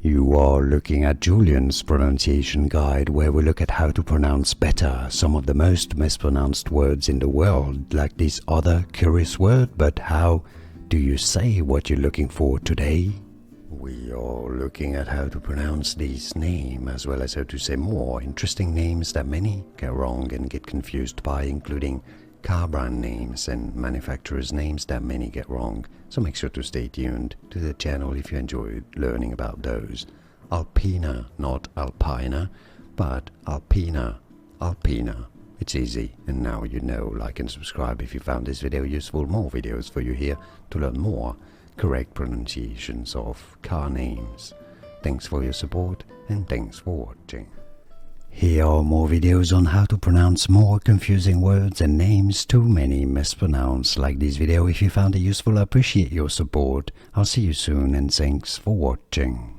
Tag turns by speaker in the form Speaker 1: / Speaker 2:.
Speaker 1: You are looking at Julian's pronunciation guide, where we look at how to pronounce better some of the most mispronounced words in the world, like this other curious word. But how do you say what you're looking for today? We are looking at how to pronounce this name, as well as how to say more interesting names that many get wrong and get confused by, including car brand names and manufacturers' names that many get wrong. So make sure to stay tuned to the channel if you enjoy learning about those. Alpina, not Alpina, but Alpina, Alpina. It's easy, and now you know. Like and subscribe if you found this video useful. More videos for you here to learn more correct pronunciations of car names. Thanks for your support, and thanks for watching. Here are more videos on how to pronounce more confusing words and names too many mispronounced. Like this video if you found it useful. I appreciate your support. I'll see you soon, and thanks for watching.